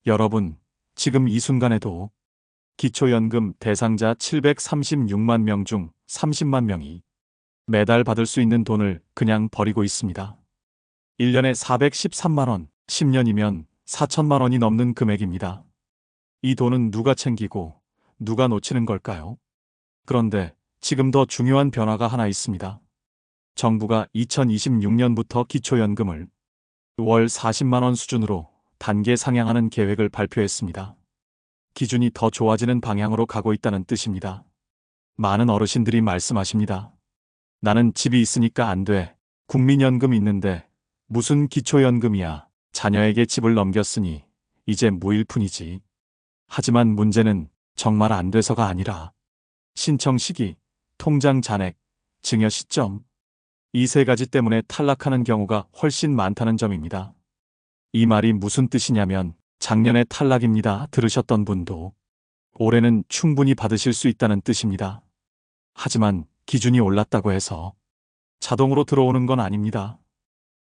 여러분, 지금 이 순간에도 기초연금 대상자 736만 명 중 30만 명이 매달 받을 수 있는 돈을 그냥 버리고 있습니다. 1년에 413만 원, 10년이면 4천만 원이 넘는 금액입니다. 이 돈은 누가 챙기고 누가 놓치는 걸까요? 그런데 지금 더 중요한 변화가 하나 있습니다. 정부가 2026년부터 기초연금을 월 40만 원 수준으로 단계 상향하는 계획을 발표했습니다. 기준이 더 좋아지는 방향으로 가고 있다는 뜻입니다. 많은 어르신들이 말씀하십니다. 나는 집이 있으니까 안 돼. 국민연금 있는데 무슨 기초연금이야. 자녀에게 집을 넘겼으니 이제 무일 뿐이지. 하지만 문제는 정말 안 돼서가 아니라 신청 시기, 통장 잔액, 증여 시점, 이 세 가지 때문에 탈락하는 경우가 훨씬 많다는 점입니다. 이 말이 무슨 뜻이냐면 작년에 탈락입니다 들으셨던 분도 올해는 충분히 받으실 수 있다는 뜻입니다. 하지만 기준이 올랐다고 해서 자동으로 들어오는 건 아닙니다.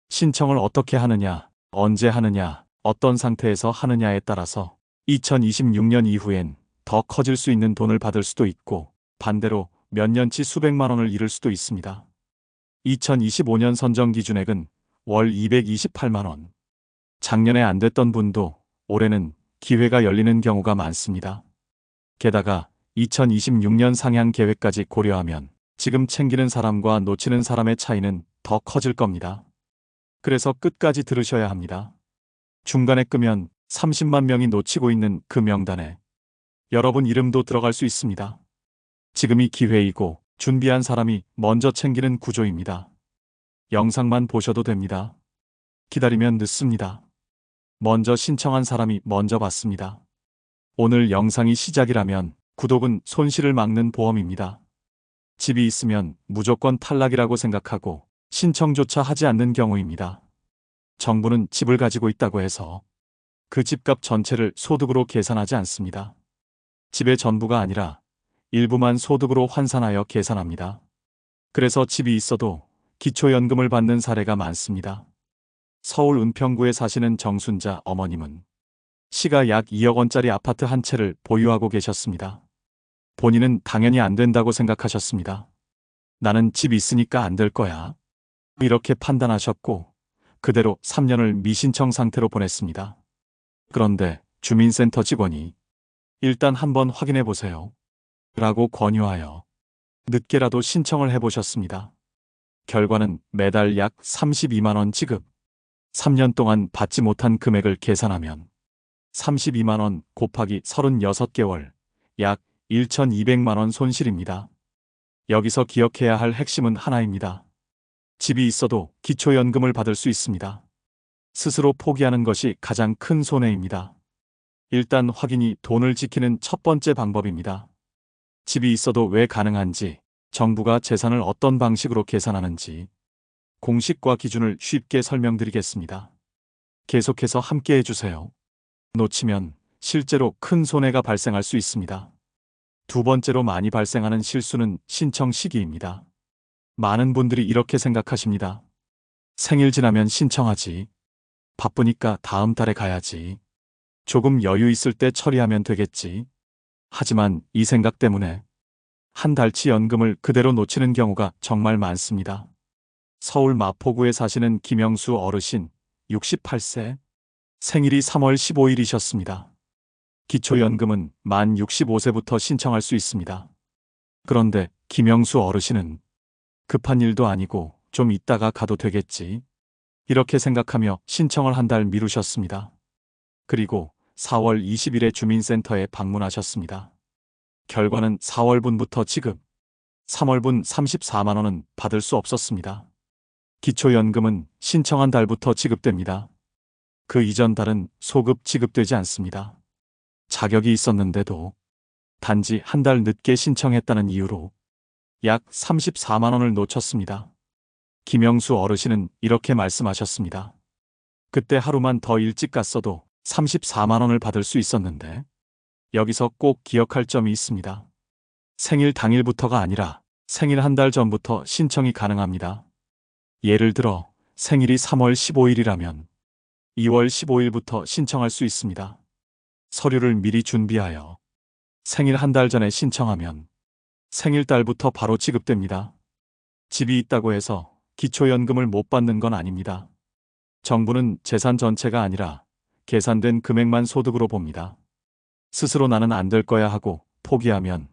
신청을 어떻게 하느냐, 언제 하느냐, 어떤 상태에서 하느냐에 따라서 2026년 이후엔 더 커질 수 있는 돈을 받을 수도 있고 반대로 몇 년치 수백만 원을 잃을 수도 있습니다. 2025년 선정 기준액은 월 228만 원. 작년에 안 됐던 분도 올해는 기회가 열리는 경우가 많습니다. 게다가 2026년 상향 계획까지 고려하면 지금 챙기는 사람과 놓치는 사람의 차이는 더 커질 겁니다. 그래서 끝까지 들으셔야 합니다. 중간에 끄면 30만 명이 놓치고 있는 그 명단에 여러분 이름도 들어갈 수 있습니다. 지금이 기회이고 준비한 사람이 먼저 챙기는 구조입니다. 영상만 보셔도 됩니다. 기다리면 늦습니다. 먼저 신청한 사람이 먼저 받습니다. 오늘 영상이 시작이라면 구독은 손실을 막는 보험입니다. 집이 있으면 무조건 탈락이라고 생각하고 신청조차 하지 않는 경우입니다. 정부는 집을 가지고 있다고 해서 그 집값 전체를 소득으로 계산하지 않습니다. 집의 전부가 아니라 일부만 소득으로 환산하여 계산합니다. 그래서 집이 있어도 기초연금을 받는 사례가 많습니다. 서울 은평구에 사시는 정순자 어머님은 시가 약 2억 원짜리 아파트 한 채를 보유하고 계셨습니다. 본인은 당연히 안 된다고 생각하셨습니다. 나는 집 있으니까 안 될 거야. 이렇게 판단하셨고 그대로 3년을 미신청 상태로 보냈습니다. 그런데 주민센터 직원이 일단 한번 확인해 보세요. 라고 권유하여 늦게라도 신청을 해보셨습니다. 결과는 매달 약 32만 원 지급. 3년 동안 받지 못한 금액을 계산하면 32만 원 곱하기 36개월, 약 1,200만 원 손실입니다. 여기서 기억해야 할 핵심은 하나입니다. 집이 있어도 기초연금을 받을 수 있습니다. 스스로 포기하는 것이 가장 큰 손해입니다. 일단 확인이 돈을 지키는 첫 번째 방법입니다. 집이 있어도 왜 가능한지, 정부가 재산을 어떤 방식으로 계산하는지 공식과 기준을 쉽게 설명드리겠습니다. 계속해서 함께 해주세요. 놓치면 실제로 큰 손해가 발생할 수 있습니다. 두 번째로 많이 발생하는 실수는 신청 시기입니다. 많은 분들이 이렇게 생각하십니다. 생일 지나면 신청하지. 바쁘니까 다음 달에 가야지. 조금 여유 있을 때 처리하면 되겠지. 하지만 이 생각 때문에 한 달치 연금을 그대로 놓치는 경우가 정말 많습니다. 서울 마포구에 사시는 김영수 어르신 68세. 생일이 3월 15일이셨습니다. 기초연금은 만 65세부터 신청할 수 있습니다. 그런데 김영수 어르신은 급한 일도 아니고 좀 이따가 가도 되겠지. 이렇게 생각하며 신청을 한 달 미루셨습니다. 그리고 4월 20일에 주민센터에 방문하셨습니다. 결과는 4월분부터 지급, 3월분 34만 원은 받을 수 없었습니다. 기초연금은 신청한 달부터 지급됩니다. 그 이전 달은 소급 지급되지 않습니다. 자격이 있었는데도 단지 한 달 늦게 신청했다는 이유로 약 34만 원을 놓쳤습니다. 김영수 어르신은 이렇게 말씀하셨습니다. 그때 하루만 더 일찍 갔어도 34만 원을 받을 수 있었는데 여기서 꼭 기억할 점이 있습니다. 생일 당일부터가 아니라 생일 한 달 전부터 신청이 가능합니다. 예를 들어 생일이 3월 15일이라면 2월 15일부터 신청할 수 있습니다. 서류를 미리 준비하여 생일 한 달 전에 신청하면 생일달부터 바로 지급됩니다. 집이 있다고 해서 기초연금을 못 받는 건 아닙니다. 정부는 재산 전체가 아니라 계산된 금액만 소득으로 봅니다. 스스로 나는 안 될 거야 하고 포기하면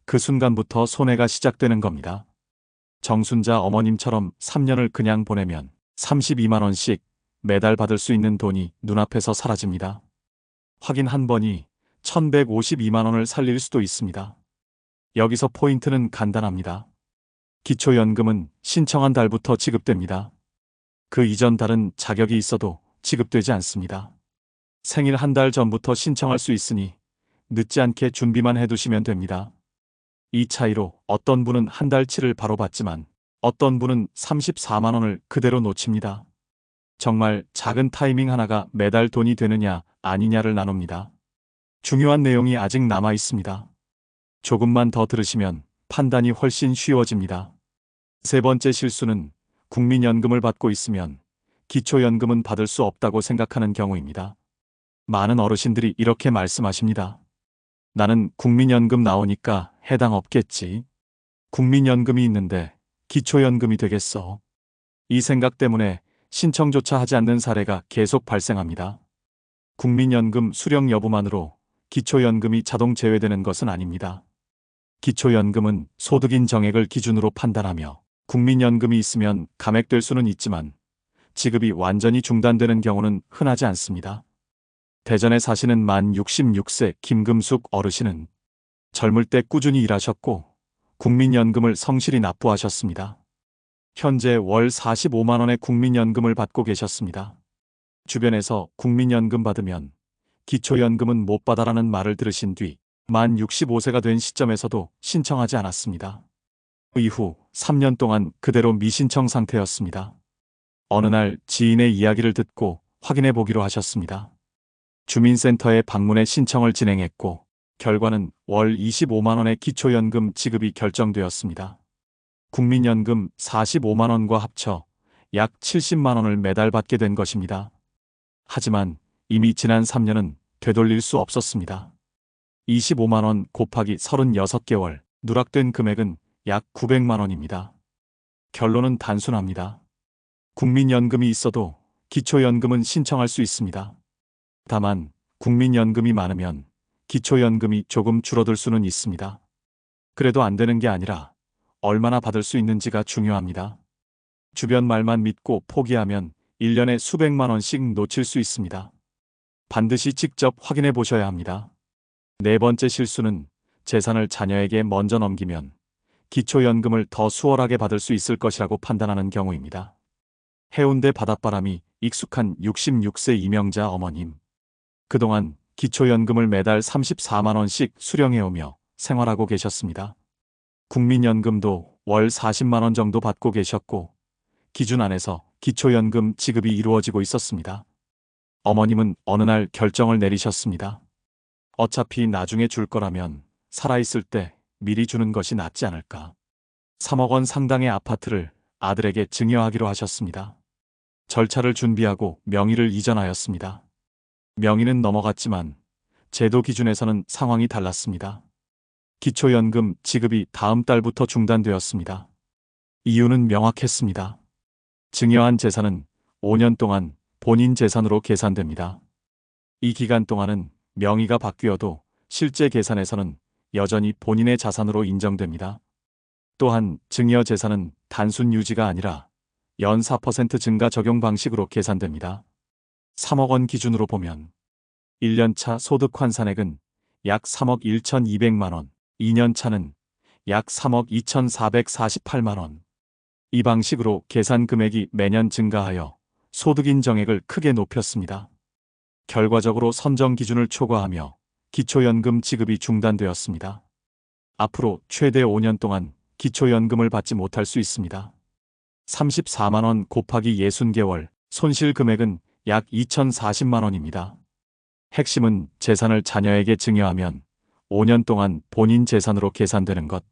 그 순간부터 손해가 시작되는 겁니다. 정순자 어머님처럼 3년을 그냥 보내면 32만 원씩 매달 받을 수 있는 돈이 눈앞에서 사라집니다. 확인 한 번이 1152만 원을 살릴 수도 있습니다. 여기서 포인트는 간단합니다. 기초연금은 신청한 달부터 지급됩니다. 그 이전 달은 자격이 있어도 지급되지 않습니다. 생일 한 달 전부터 신청할 수 있으니 늦지 않게 준비만 해두시면 됩니다. 이 차이로 어떤 분은 한 달치를 바로 받지만 어떤 분은 34만 원을 그대로 놓칩니다. 정말 작은 타이밍 하나가 매달 돈이 되느냐 아니냐를 나눕니다. 중요한 내용이 아직 남아 있습니다. 조금만 더 들으시면 판단이 훨씬 쉬워집니다. 세 번째 실수는 국민연금을 받고 있으면 기초연금은 받을 수 없다고 생각하는 경우입니다. 많은 어르신들이 이렇게 말씀하십니다. 나는 국민연금 나오니까 해당 없겠지. 국민연금이 있는데 기초연금이 되겠어. 이 생각 때문에 신청조차 하지 않는 사례가 계속 발생합니다. 국민연금 수령 여부만으로 기초연금이 자동 제외되는 것은 아닙니다. 기초연금은 소득인 정액을 기준으로 판단하며 국민연금이 있으면 감액될 수는 있지만 지급이 완전히 중단되는 경우는 흔하지 않습니다. 대전에 사시는 만 66세 김금숙 어르신은 젊을 때 꾸준히 일하셨고 국민연금을 성실히 납부하셨습니다. 현재 월 45만 원의 국민연금을 받고 계셨습니다. 주변에서 국민연금 받으면 기초연금은 못 받아라는 말을 들으신 뒤 만 65세가 된 시점에서도 신청하지 않았습니다. 이후 3년 동안 그대로 미신청 상태였습니다. 어느 날 지인의 이야기를 듣고 확인해 보기로 하셨습니다. 주민센터에 방문해 신청을 진행했고 결과는 월 25만 원의 기초연금 지급이 결정되었습니다. 국민연금 45만 원과 합쳐 약 70만 원을 매달 받게 된 것입니다. 하지만 이미 지난 3년은 되돌릴 수 없었습니다. 25만 원 곱하기 36개월, 누락된 금액은 약 900만 원입니다. 결론은 단순합니다. 국민연금이 있어도 기초연금은 신청할 수 있습니다. 다만 국민연금이 많으면 기초연금이 조금 줄어들 수는 있습니다. 그래도 안 되는 게 아니라 얼마나 받을 수 있는지가 중요합니다. 주변 말만 믿고 포기하면 1년에 수백만 원씩 놓칠 수 있습니다. 반드시 직접 확인해 보셔야 합니다. 네 번째 실수는 재산을 자녀에게 먼저 넘기면 기초연금을 더 수월하게 받을 수 있을 것이라고 판단하는 경우입니다. 해운대 바닷바람이 익숙한 66세 이명자 어머님. 그동안 기초연금을 매달 34만 원씩 수령해오며 생활하고 계셨습니다. 국민연금도 월 40만 원 정도 받고 계셨고 기준 안에서 기초연금 지급이 이루어지고 있었습니다. 어머님은 어느 날 결정을 내리셨습니다. 어차피 나중에 줄 거라면 살아있을 때 미리 주는 것이 낫지 않을까. 3억 원 상당의 아파트를 아들에게 증여하기로 하셨습니다. 절차를 준비하고 명의를 이전하였습니다. 명의는 넘어갔지만 제도 기준에서는 상황이 달랐습니다. 기초연금 지급이 다음 달부터 중단되었습니다. 이유는 명확했습니다. 증여한 재산은 5년 동안 본인 재산으로 계산됩니다. 이 기간 동안은 명의가 바뀌어도 실제 계산에서는 여전히 본인의 자산으로 인정됩니다. 또한 증여 재산은 단순 유지가 아니라 연 4% 증가 적용 방식으로 계산됩니다. 3억 원 기준으로 보면 1년차 소득 환산액은 약 3억 1,200만 원, 2년차는 약 3억 2,448만 원. 이 방식으로 계산 금액이 매년 증가하여 소득 인정액을 크게 높였습니다. 결과적으로 선정 기준을 초과하며 기초연금 지급이 중단되었습니다. 앞으로 최대 5년 동안 기초연금을 받지 못할 수 있습니다. 34만 원 곱하기 60개월, 손실 금액은 약 2,040만 원입니다. 핵심은 재산을 자녀에게 증여하면 5년 동안 본인 재산으로 계산되는 것.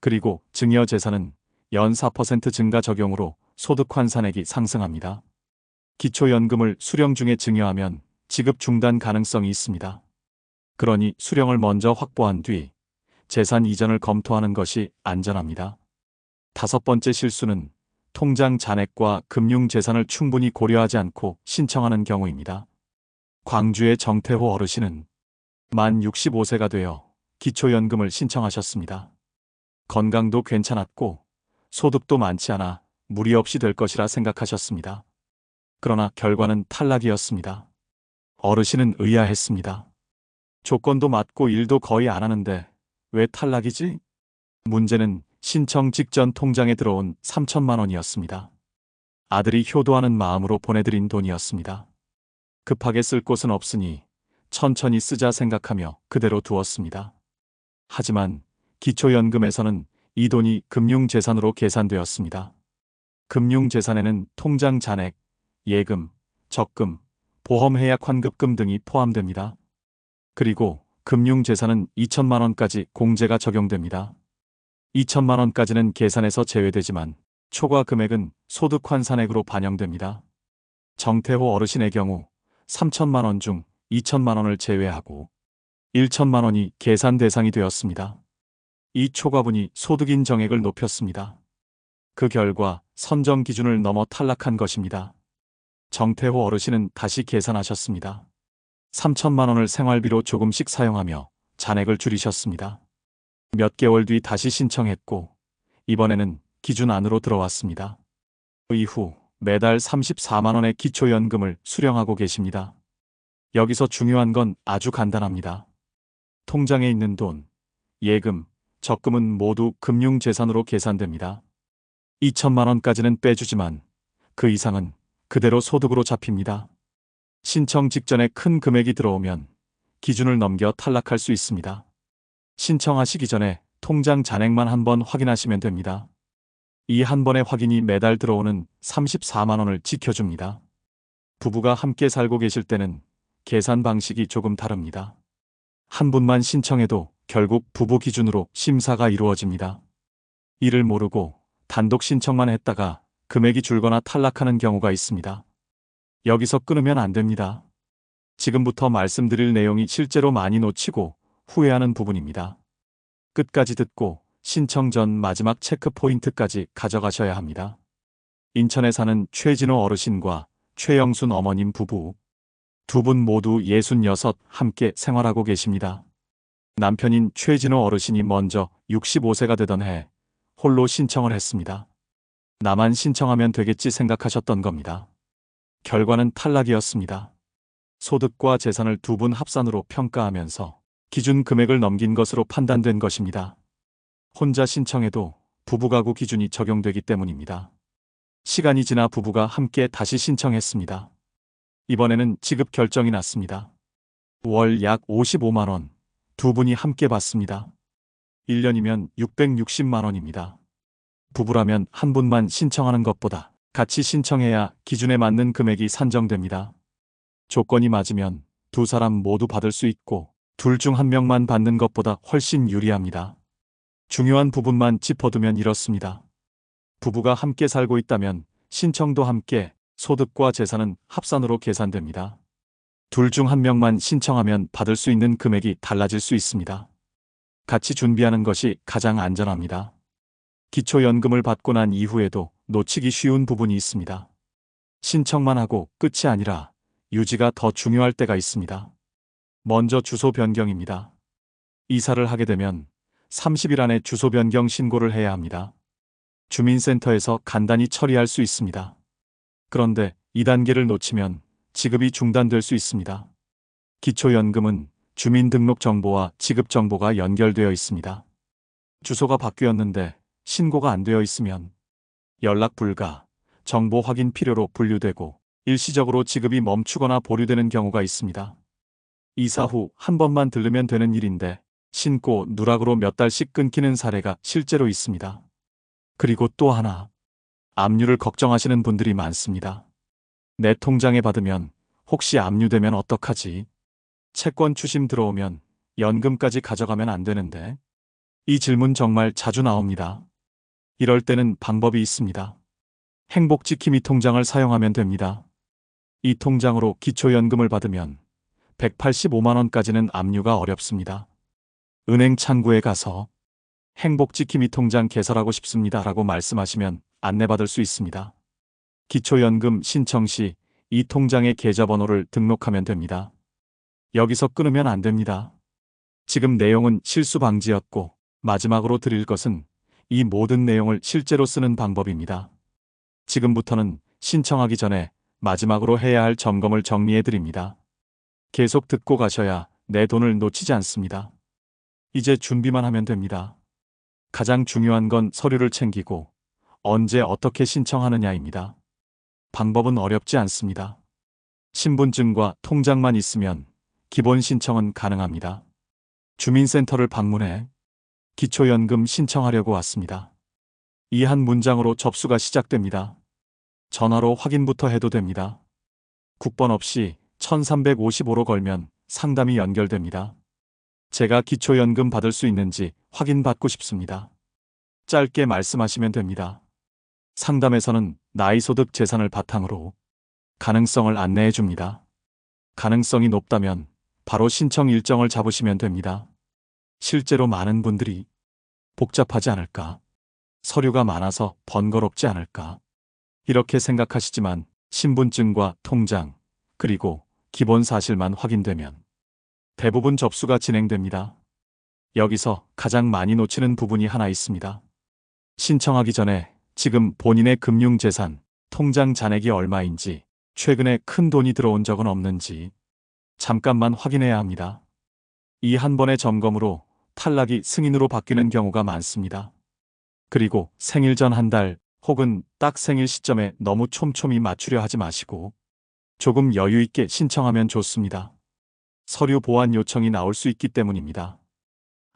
그리고 증여 재산은 연 4% 증가 적용으로 소득 환산액이 상승합니다. 기초연금을 수령 중에 증여하면 지급 중단 가능성이 있습니다. 그러니 수령을 먼저 확보한 뒤 재산 이전을 검토하는 것이 안전합니다. 다섯 번째 실수는 통장 잔액과 금융 재산을 충분히 고려하지 않고 신청하는 경우입니다. 광주의 정태호 어르신은 만 65세가 되어 기초연금을 신청하셨습니다. 건강도 괜찮았고 소득도 많지 않아 무리 없이 될 것이라 생각하셨습니다. 그러나 결과는 탈락이었습니다. 어르신은 의아했습니다. 조건도 맞고 일도 거의 안 하는데 왜 탈락이지? 문제는 신청 직전 통장에 들어온 3천만 원이었습니다. 아들이 효도하는 마음으로 보내드린 돈이었습니다. 급하게 쓸 곳은 없으니 천천히 쓰자 생각하며 그대로 두었습니다. 하지만 기초연금에서는 이 돈이 금융재산으로 계산되었습니다. 금융재산에는 통장 잔액, 예금, 적금, 보험해약 환급금 등이 포함됩니다. 그리고 금융재산은 2천만 원까지 공제가 적용됩니다. 2천만 원까지는 계산에서 제외되지만 초과 금액은 소득 환산액으로 반영됩니다. 정태호 어르신의 경우 3천만 원 중 2천만 원을 제외하고 1천만 원이 계산 대상이 되었습니다. 이 초과분이 소득인 정액을 높였습니다. 그 결과 선정 기준을 넘어 탈락한 것입니다. 정태호 어르신은 다시 계산하셨습니다. 3천만 원을 생활비로 조금씩 사용하며 잔액을 줄이셨습니다. 몇 개월 뒤 다시 신청했고 이번에는 기준 안으로 들어왔습니다. 이후 매달 34만 원의 기초연금을 수령하고 계십니다. 여기서 중요한 건 아주 간단합니다. 통장에 있는 돈, 예금, 적금은 모두 금융재산으로 계산됩니다. 2천만 원까지는 빼주지만 그 이상은 그대로 소득으로 잡힙니다. 신청 직전에 큰 금액이 들어오면 기준을 넘겨 탈락할 수 있습니다. 신청하시기 전에 통장 잔액만 한번 확인하시면 됩니다. 이 한 번의 확인이 매달 들어오는 34만 원을 지켜줍니다. 부부가 함께 살고 계실 때는 계산 방식이 조금 다릅니다. 한 분만 신청해도 결국 부부 기준으로 심사가 이루어집니다. 이를 모르고 단독 신청만 했다가 금액이 줄거나 탈락하는 경우가 있습니다. 여기서 끊으면 안 됩니다. 지금부터 말씀드릴 내용이 실제로 많이 놓치고 후회하는 부분입니다. 끝까지 듣고 신청 전 마지막 체크 포인트까지 가져가셔야 합니다. 인천에 사는 최진호 어르신과 최영순 어머님 부부. 두 분 모두 66 함께 생활하고 계십니다. 남편인 최진호 어르신이 먼저 65세가 되던 해 홀로 신청을 했습니다. 나만 신청하면 되겠지 생각하셨던 겁니다. 결과는 탈락이었습니다. 소득과 재산을 두 분 합산으로 평가하면서 기준 금액을 넘긴 것으로 판단된 것입니다. 혼자 신청해도 부부가구 기준이 적용되기 때문입니다. 시간이 지나 부부가 함께 다시 신청했습니다. 이번에는 지급 결정이 났습니다. 월 약 55만 원, 두 분이 함께 받습니다. 1년이면 660만 원입니다. 부부라면 한 분만 신청하는 것보다 같이 신청해야 기준에 맞는 금액이 산정됩니다. 조건이 맞으면 두 사람 모두 받을 수 있고 둘 중 한 명만 받는 것보다 훨씬 유리합니다. 중요한 부분만 짚어두면 이렇습니다. 부부가 함께 살고 있다면 신청도 함께, 소득과 재산은 합산으로 계산됩니다. 둘 중 한 명만 신청하면 받을 수 있는 금액이 달라질 수 있습니다. 같이 준비하는 것이 가장 안전합니다. 기초연금을 받고 난 이후에도 놓치기 쉬운 부분이 있습니다. 신청만 하고 끝이 아니라 유지가 더 중요할 때가 있습니다. 먼저 주소 변경입니다. 이사를 하게 되면 30일 안에 주소 변경 신고를 해야 합니다. 주민센터에서 간단히 처리할 수 있습니다. 그런데 이 단계를 놓치면 지급이 중단될 수 있습니다. 기초연금은 주민등록정보와 지급정보가 연결되어 있습니다. 주소가 바뀌었는데 신고가 안 되어 있으면 연락 불가, 정보 확인 필요로 분류되고 일시적으로 지급이 멈추거나 보류되는 경우가 있습니다. 이사 후 한 번만 들르면 되는 일인데 신고 누락으로 몇 달씩 끊기는 사례가 실제로 있습니다. 그리고 또 하나, 압류를 걱정하시는 분들이 많습니다. 내 통장에 받으면 혹시 압류되면 어떡하지? 채권 추심 들어오면 연금까지 가져가면 안 되는데? 이 질문 정말 자주 나옵니다. 이럴 때는 방법이 있습니다. 행복지킴이 통장을 사용하면 됩니다. 이 통장으로 기초연금을 받으면 185만 원까지는 압류가 어렵습니다. 은행 창구에 가서 행복지킴이 통장 개설하고 싶습니다라고 말씀하시면 안내받을 수 있습니다. 기초연금 신청 시 이 통장의 계좌번호를 등록하면 됩니다. 여기서 끊으면 안 됩니다. 지금 내용은 실수 방지였고 마지막으로 드릴 것은 이 모든 내용을 실제로 쓰는 방법입니다. 지금부터는 신청하기 전에 마지막으로 해야 할 점검을 정리해 드립니다. 계속 듣고 가셔야 내 돈을 놓치지 않습니다. 이제 준비만 하면 됩니다. 가장 중요한 건 서류를 챙기고 언제 어떻게 신청하느냐입니다. 방법은 어렵지 않습니다. 신분증과 통장만 있으면 기본 신청은 가능합니다. 주민센터를 방문해 기초연금 신청하려고 왔습니다. 이 한 문장으로 접수가 시작됩니다. 전화로 확인부터 해도 됩니다. 국번 없이 1355로 걸면 상담이 연결됩니다. 제가 기초연금 받을 수 있는지 확인받고 싶습니다. 짧게 말씀하시면 됩니다. 상담에서는 나이, 소득, 재산을 바탕으로 가능성을 안내해 줍니다. 가능성이 높다면 바로 신청 일정을 잡으시면 됩니다. 실제로 많은 분들이 복잡하지 않을까? 서류가 많아서 번거롭지 않을까? 이렇게 생각하시지만 신분증과 통장, 그리고 기본 사실만 확인되면 대부분 접수가 진행됩니다. 여기서 가장 많이 놓치는 부분이 하나 있습니다. 신청하기 전에 지금 본인의 금융재산, 통장 잔액이 얼마인지, 최근에 큰 돈이 들어온 적은 없는지 잠깐만 확인해야 합니다. 이 한 번의 점검으로 탈락이 승인으로 바뀌는 경우가 많습니다. 그리고 생일 전 한 달 혹은 딱 생일 시점에 너무 촘촘히 맞추려 하지 마시고 조금 여유 있게 신청하면 좋습니다. 서류 보완 요청이 나올 수 있기 때문입니다.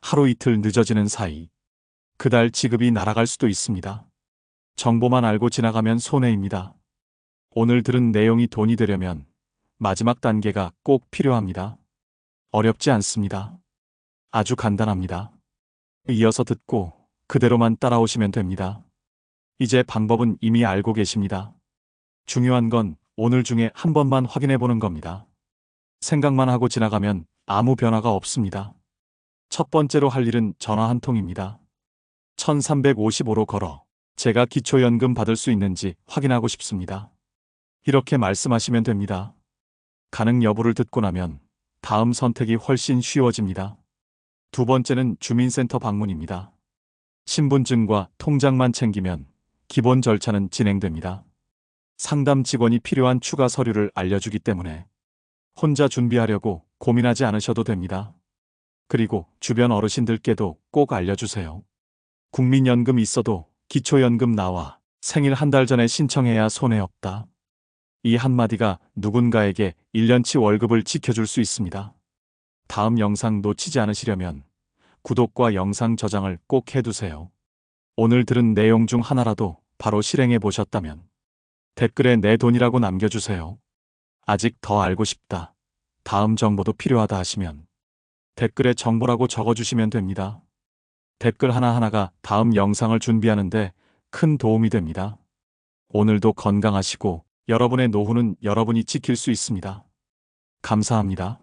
하루 이틀 늦어지는 사이 그달 지급이 날아갈 수도 있습니다. 정보만 알고 지나가면 손해입니다. 오늘 들은 내용이 돈이 되려면 마지막 단계가 꼭 필요합니다. 어렵지 않습니다. 아주 간단합니다. 이어서 듣고 그대로만 따라오시면 됩니다. 이제 방법은 이미 알고 계십니다. 중요한 건 오늘 중에 한 번만 확인해 보는 겁니다. 생각만 하고 지나가면 아무 변화가 없습니다. 첫 번째로 할 일은 전화 한 통입니다. 1355로 걸어 제가 기초연금 받을 수 있는지 확인하고 싶습니다. 이렇게 말씀하시면 됩니다. 가능 여부를 듣고 나면 다음 선택이 훨씬 쉬워집니다. 두 번째는 주민센터 방문입니다. 신분증과 통장만 챙기면 기본 절차는 진행됩니다. 상담 직원이 필요한 추가 서류를 알려주기 때문에 혼자 준비하려고 고민하지 않으셔도 됩니다. 그리고 주변 어르신들께도 꼭 알려주세요. 국민연금 있어도 기초연금 나와 생일 한 달 전에 신청해야 손해 없다. 이 한마디가 누군가에게 1년치 월급을 지켜줄 수 있습니다. 다음 영상 놓치지 않으시려면 구독과 영상 저장을 꼭 해두세요. 오늘 들은 내용 중 하나라도 바로 실행해 보셨다면 댓글에 내 돈이라고 남겨주세요. 아직 더 알고 싶다, 다음 정보도 필요하다 하시면 댓글에 정보라고 적어주시면 됩니다. 댓글 하나하나가 다음 영상을 준비하는데 큰 도움이 됩니다. 오늘도 건강하시고 여러분의 노후는 여러분이 지킬 수 있습니다. 감사합니다.